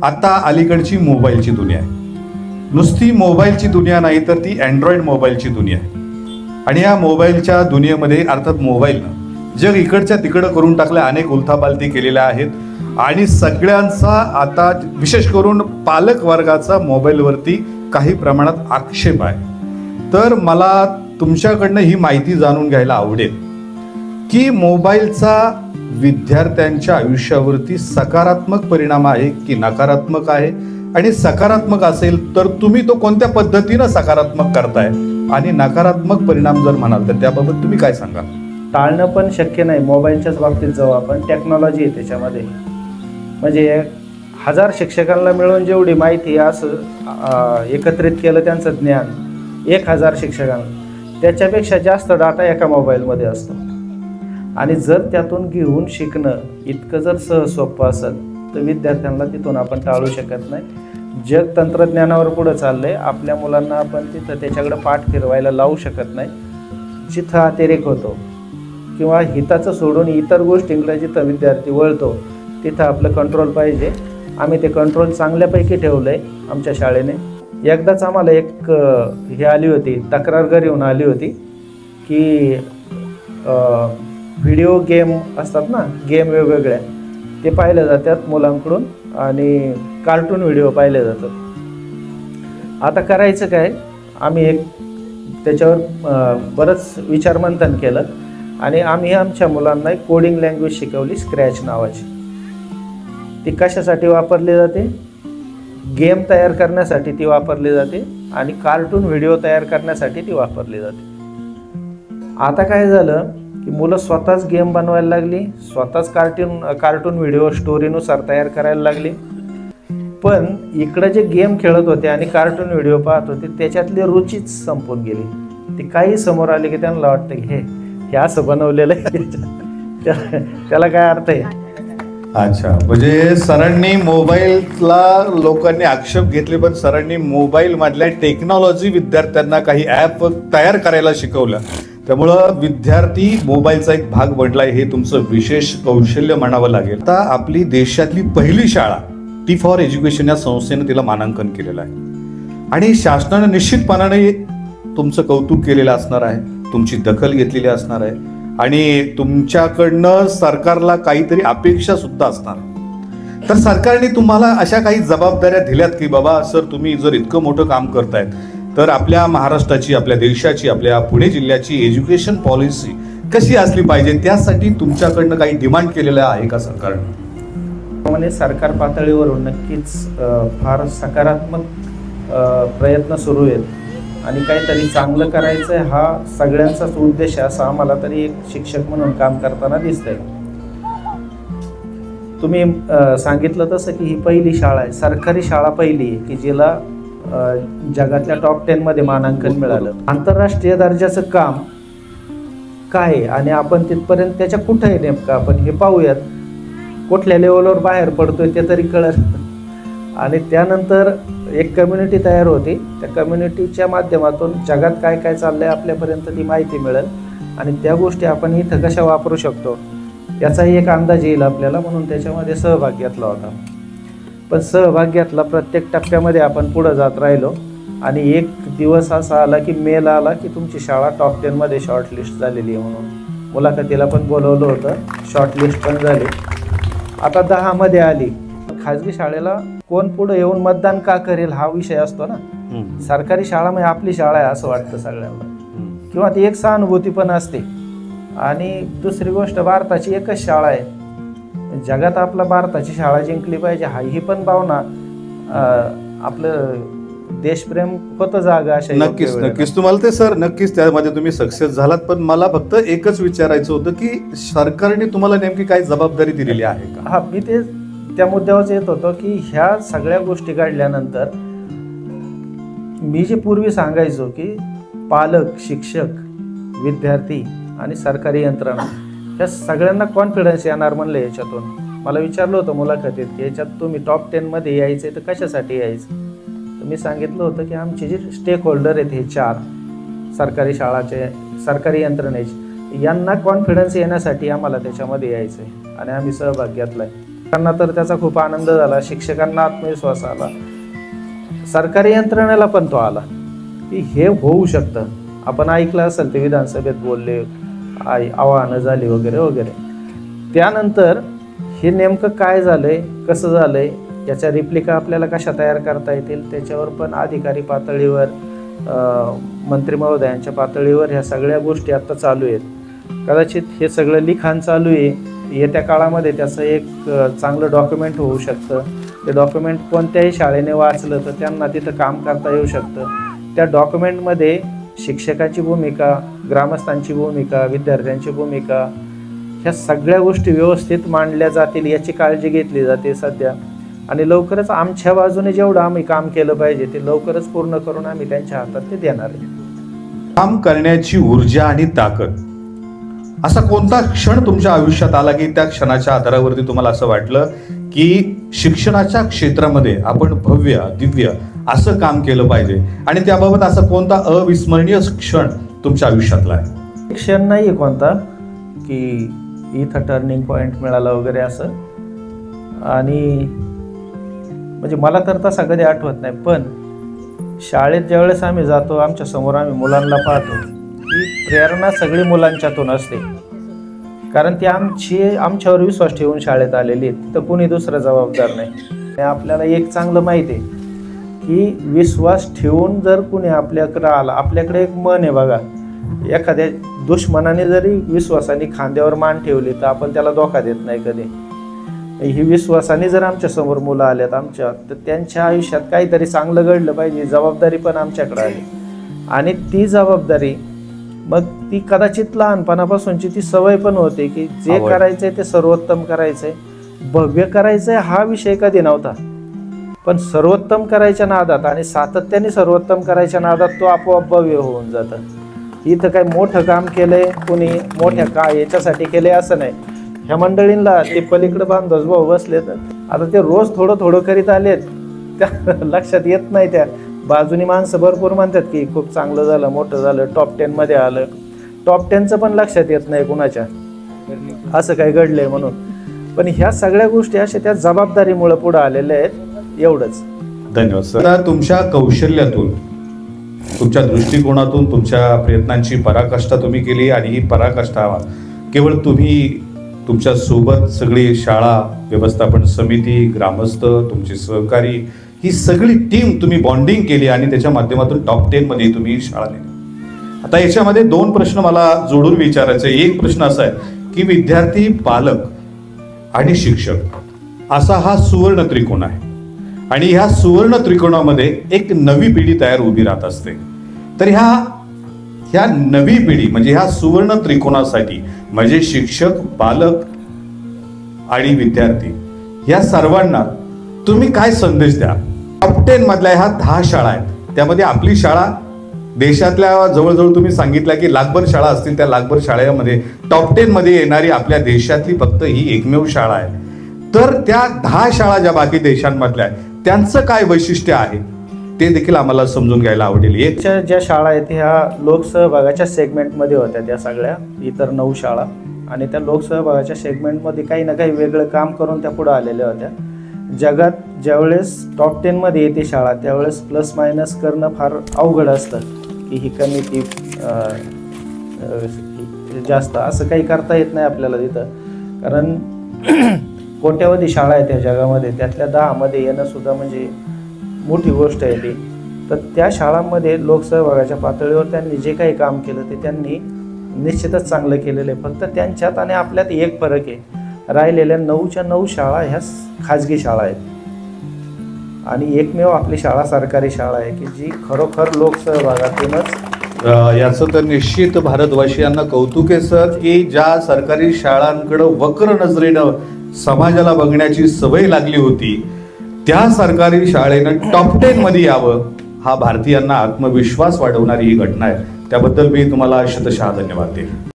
आता अलीकडची मोबाईलची दुनिया आहे. नुसती मोबाईलची दुनिया नाही तर ती अँड्रॉइड मोबाईलची दुनिया आहे. आणि या मोबाईलच्या दुनियेमध्ये अर्थात मोबाईलनं जग इकडच्या तिकडं करून टाकलं, अनेक उलथापालथी केलेल्या आहेत. आणि सगळ्यांचा आता विशेष करून पालक वर्गाचा मोबाईलवरती काही प्रमाणात आक्षेप आहे. तर मला तुमच्याकडनं ही माहिती जाणून घ्यायला आवडेल की मोबाईलचा विद्यार्थ्यांच्या आयुष्यावरती सकारात्मक परिणाम आहे की नकारात्मक आहे, आणि सकारात्मक असेल तर तुम्ही तो कोणत्या पद्धतीनं सकारात्मक करताय, आणि नकारात्मक परिणाम जर म्हणाल तर त्याबाबत तुम्ही काय सांगाल? टाळणं पण शक्य नाही. मोबाईलच्याच बाबतीत जाऊ आपण, टेक्नॉलॉजी आहे त्याच्यामध्ये. म्हणजे 1000 शिक्षकांना मिळून जेवढी माहिती असं एकत्रित केलं त्यांचं ज्ञान 1000 शिक्षकांना, त्याच्यापेक्षा जास्त डाटा एका मोबाईलमध्ये असतो. आणि जर त्यातून घेऊन शिकणं इतकं जर सहज सोपं असेल तर विद्यार्थ्यांना तिथून आपण टाळू शकत नाही. जग तंत्रज्ञानावर पुढं चाललं आहे. आपल्या मुलांना आपण तिथं त्याच्याकडे पाठ फिरवायला लावू शकत नाही. जिथं अतिरेक होतो किंवा हिताचं सोडून इतर गोष्टींकडे जिथं विद्यार्थी वळतो तिथं आपलं कंट्रोल पाहिजे. आम्ही ते कंट्रोल चांगल्यापैकी ठेवलं आहे आमच्या शाळेने. एकदाच आम्हाला एक हे आली होती, तक्रार घरी येऊन आली होती की व्हिडिओ गेम असतात ना, गेम वेगवेगळ्या ते पाहिले जातात मुलांकडून आणि कार्टून व्हिडिओ पाहिले जातात. आता करायचं काय, आम्ही एक त्याच्यावर बरंच विचारमंथन केलं आणि आम्ही आमच्या मुलांना एक कोडिंग लँग्वेज शिकवली, स्क्रॅच नावाची. ती कशासाठी वापरली जाते? गेम तयार करण्यासाठी ती वापरली जाते आणि कार्टून व्हिडिओ तयार करण्यासाठी ती वापरली जाते. आता काय झालं की मुलं स्वतःच गेम बनवायला लागली, स्वतःच कार्टून व्हिडिओ स्टोरीनुसार तयार करायला लागली. पण इकडे जे गेम खेळत होते आणि कार्टून व्हिडिओ पाहत होते त्याच्यातली रुचीच संपून गेली. ती काही समोर आली की त्यांना वाटतं की हे असं बनवलेलं आहे, त्याला काय अर्थ आहे. अच्छा, म्हणजे सरांनी मोबाईलला लोकांनी आक्षेप घेतले, पण सरांनी मोबाईल मधल्या टेक्नॉलॉजी विद्यार्थ्यांना काही ॲप तयार करायला शिकवलं. त्यामुळं विद्यार्थी मोबाईलचा एक भाग बनलाय, हे तुमचं विशेष कौशल्य म्हणावं लागेल. आता आपली देशातली पहिली शाळा टी फॉर एज्युकेशन या संस्थेनं तिला मानांकन केलेलं आहे आणि शासनानं निश्चितपणाने तुमचं कौतुक केलेलं असणार आहे, तुमची दखल घेतलेली असणार आहे आणि तुमच्याकडनं सरकारला काहीतरी अपेक्षा सुद्धा असणार. तर सरकारने तुम्हाला अशा काही जबाबदाऱ्या दिल्यात की बाबा सर तुम्ही जर इतकं मोठं काम करतायत तर आपल्या महाराष्ट्राची, आपल्या देशाची, आपल्या पुणे जिल्ह्याची एज्युकेशन पॉलिसी कशी असली पाहिजे, त्यासाठी तुमच्याकडनं काही डिमांड केलेलं आहे का सरकारने? म्हणजे सरकार पातळीवरून नक्कीच फार सकारात्मक प्रयत्न सुरू आहेत आणि काहीतरी चांगलं करायचं आहे हा सगळ्यांचाच उद्देश आहे, असं आम्हाला तरी एक शिक्षक म्हणून काम करताना दिसतंय. तुम्ही सांगितलं तसं की ही पहिली शाळा आहे, सरकारी शाळा पहिली आहे की जिला जगातल्या टॉप 10 मध्ये मानांकन मिळालं. आंतरराष्ट्रीय दर्जाचं काम काय आणि आपण तिथपर्यंत त्याच्या कुठं आहे नेमकं आपण हे पाहूयात. कुठल्या लेवलवर बाहेर पडतोय ते तरी कळत. आणि त्यानंतर एक कम्युनिटी तयार होती, त्या कम्युनिटीच्या माध्यमातून जगात काय काय चाललंय आपल्यापर्यंत ती माहिती मिळेल आणि त्या गोष्टी आपण इथं कशा वापरू शकतो याचाही एक अंदाज येईल आपल्याला. म्हणून त्याच्यामध्ये सहभाग घेतला होता. पण सहभाग घेतला, प्रत्येक टप्प्यामध्ये आपण पुढं जात राहिलो आणि एक दिवस असा आला की मेल आला की तुमची शाळा टॉप 10 मध्ये शॉर्टलिस्ट झालेली आहे म्हणून. मुलाखतीला पण बोलवलं होतं, शॉर्टलिस्ट पण झाली. आता 10 मध्ये आली. खाजगी शाळेला कोण पुढे येऊन मतदान का करेल हा विषय असतो ना. सरकारी शाळा म्हणजे आपली शाळा आहे असं वाटतं सगळ्यांना, किंवा ती एक सहानुभूती पण असते. आणि दुसरी गोष्ट, भारताची एकच शाळा आहे जगात, आपला भारताची शाळा जिंकली पाहिजे ही पण भावना आपलं देशप्रेम होतं जागा अशा. नक्कीच नक्कीच तुम्हाला ते सर नक्कीच त्यामध्ये तुम्ही सक्सेस झालात. पण मला फक्त एकच विचारायचं होतं की सरकारने तुम्हाला नेमकी काय जबाबदारी दिलेली आहे का? हा, मी ते त्या मुद्द्यावर येत होतो की ह्या सगळ्या गोष्टी घडल्यानंतर मी जे पूर्वी सांगायचो की पालक, शिक्षक, विद्यार्थी आणि सरकारी यंत्रणा या सगळ्यांना कॉन्फिडन्स येणार म्हणलं याच्यातून. मला विचारलं होतं मुलाखतीत की याच्यात तुम्ही टॉप 10 मध्ये यायचं तर कशासाठी यायचं. तर मी सांगितलं होतं की आमचे जे स्टेक होल्डर आहेत हे 4 सरकारी शाळाचे, सरकारी यंत्रणेचे, यांना कॉन्फिडन्स येण्यासाठी आम्हाला त्याच्यामध्ये यायचं आहे आणि आम्ही सहभाग घेतला आहे. त्यांना तर त्याचा खूप आनंद झाला, शिक्षकांना आत्मविश्वास आला, सरकारी यंत्रणेला पण तो आला की हे होऊ शकतं. आपण ऐकलं असेल ते विधानसभेत बोलले, आव्हानं झाली वगैरे वगैरे. त्यानंतर हे नेमकं काय झालंय, कसं झालंय, याच्या रिप्लिका आपल्याला कशा तयार करता येतील त्याच्यावर पण अधिकारी पातळीवर, मंत्री महोदयांच्या पातळीवर ह्या सगळ्या गोष्टी आता चालू आहेत. कदाचित हे सगळं लिखाण चालू आहे. येत्या काळामध्ये त्याचं एक चांगलं डॉक्युमेंट होऊ शकतं. ते डॉक्युमेंट कोणत्याही शाळेने वाचलं तर त्यांना तिथं काम करता येऊ शकतं. त्या डॉक्युमेंटमध्ये शिक्षकाची भूमिका, ग्रामस्थांची भूमिका, विद्यार्थ्यांची भूमिका, ह्या सगळ्या गोष्टी व्यवस्थित मांडल्या जातील याची काळजी घेतली जाते सध्या. आणि लवकरच आमच्या बाजूने जेवढं आम्ही काम केलं पाहिजे ते लवकरच पूर्ण करून आम्ही त्यांच्या हातात ते देणार आहे. काम करण्याची ऊर्जा आणि ताकद, असा कोणता क्षण तुमच्या आयुष्यात आला की त्या क्षणाच्या आधारावरती तुम्हाला असं वाटलं की शिक्षणाच्या क्षेत्रामध्ये आपण भव्य दिव्य असं काम केलं पाहिजे, आणि त्याबाबत असा कोणता अविस्मरणीय क्षण तुमच्या आयुष्यातला आहे? क्षण नाही आहे कोणता की इथं टर्निंग पॉईंट मिळाला वगैरे असं, आणि म्हणजे मला तर तसा कधी आठवत नाही. पण शाळेत ज्यावेळेस आम्ही जातो, आमच्या समोर आम्ही मुलांना पाहतो, ही प्रेरणा सगळी मुलांच्यातून असते. कारण ती आमच्यावर विश्वास ठेवून शाळेत आलेली आहेत, तर कुणी दुसरा जबाबदार नाही. आपल्याला एक चांगलं माहिती आहे की विश्वास ठेवून जर कुणी आपल्याकडे आला, आपल्याकडे एक मन आहे बघा, एखाद्या दुश्मनाने जरी विश्वासाने खांद्यावर मान ठेवली तर आपण त्याला धोका देत नाही कधी. ही विश्वासाने जर आमच्या समोर मुलं आल्यात आमच्या, तर त्यांच्या आयुष्यात काहीतरी चांगलं घडलं पाहिजे, जबाबदारी पण आमच्याकडे आली. आणि ती जबाबदारी मग ती कदाचित लहानपणापासूनची ती सवय पण होते की जे करायचंय ते सर्वोत्तम करायचंय, भव्य करायचंय हा विषय कधी नव्हता. पण सर्वोत्तम करायच्या नादात आणि सातत्याने सर्वोत्तम करायच्या नादात तो आपोआप भव्य होऊन जातं. इथं काय मोठं काम केलंय कुणी, मोठ्या याच्यासाठी केलंय असं नाही. ह्या मंडळींना ते पलीकडे बांधवच भाऊ बसले, तर आता ते रोज थोडं थोडं करीत आलेत, त्या लक्षात येत नाही. त्या बाजूनी माणसं भरपूर म्हणतात की खूप चांगलं झालं, मोठं झालं, टॉप 10 मध्ये आलं. टॉप 10चं पण लक्षात येत नाही कुणाच्या असं काही घडलंय म्हणून. पण ह्या सगळ्या गोष्टी अशा त्या जबाबदारीमुळे पुढे आलेल्या आहेत. एवढंच. धन्यवाद सर. तुमच्या कौशल्यातून, तुमच्या दृष्टिकोनातून, तुमच्या प्रयत्नांची पराकाष्ठा तुम्ही केली, आणि ही पराकाष्ठा केवळ तुम्ही, तुमच्या सोबत सगळी शाळा व्यवस्थापन समिती, ग्रामस्थ, तुमचे सहकारी, ही सगळी टीम तुम्ही बॉन्डिंग केली आणि त्याच्या माध्यमातून टॉप 10 मध्ये तुम्ही शाळा नेली. आता याच्यामध्ये 2 प्रश्न मला जोडून विचारायचे. एक प्रश्न असा आहे की विद्यार्थी, पालक आणि शिक्षक असा हा सुवर्ण त्रिकोण आहे, आणि ह्या सुवर्ण त्रिकोणामध्ये एक नवी पिढी तयार उभी राहत असते. तर ह्या नवी पिढी म्हणजे ह्या सुवर्ण त्रिकोणासाठी म्हणजे शिक्षक, पालक आणि विद्यार्थी या सर्वांना तुम्ही काय संदेश द्या? टॉप 10 मधल्या ह्या 10 शाळा आहेत, त्यामध्ये आपली शाळा देशातल्या जवळजवळ तुम्ही सांगितलं की लाखभर शाळा असतील, त्या लाखभर शाळेमध्ये टॉप 10 मध्ये येणारी आपल्या देशातली फक्त ही एकमेव शाळा आहे. तर त्या 10 शाळा ज्या बाकी देशांमधल्या आहेत त्यांचं काय वैशिष्ट्य आहे ते देखील आम्हाला समजून घ्यायला आवडेल. ज्या शाळा आहेत ह्या लोकसहभागाच्या सेगमेंटमध्ये होत्या त्या सगळ्या, इतर 9 शाळा, आणि त्या लोकसहभागाच्या सेगमेंटमध्ये काही ना काही वेगळं काम करून त्या पुढे आलेल्या होत्या. जगात ज्यावेळेस टॉप 10 मध्ये येते शाळा त्यावेळेस प्लस मायनस करणं फार अवघड असतं की ही कमी ती जास्त असं काही करता येत नाही आपल्याला तिथं. कारण कोट्यावधी शाळा आहेत त्या जगामध्ये, त्यातल्या 10 मध्ये येणं सुद्धा म्हणजे मोठी गोष्ट आहे ती. तर त्या शाळांमध्ये लोकसहभागाच्या पातळीवर त्यांनी जे काही काम केलं ते त्यांनी निश्चितच चांगलं केलेलं आहे. फक्त त्यांच्यात आणि आपल्यात एक फरक आहे, राहिलेल्या 9च्या 9 शाळा ह्या खाजगी शाळा आहेत, आणि एकमेव आपली शाळा सरकारी शाळा आहे की जी खरोखर लोकसहभागातूनच. याचं तर निश्चित भारतवासियांना कौतुक आहे सर की ज्या सरकारी शाळांकडे वक्र नजरेनं समाजाला बघण्याची सवय लागली होती त्या सरकारी शाळेनं टॉप 10 मध्ये यावं, हा भारतीयांना आत्मविश्वास वाढवणारी ही घटना आहे. त्याबद्दल मी तुम्हाला शतशः धन्यवाद देईन.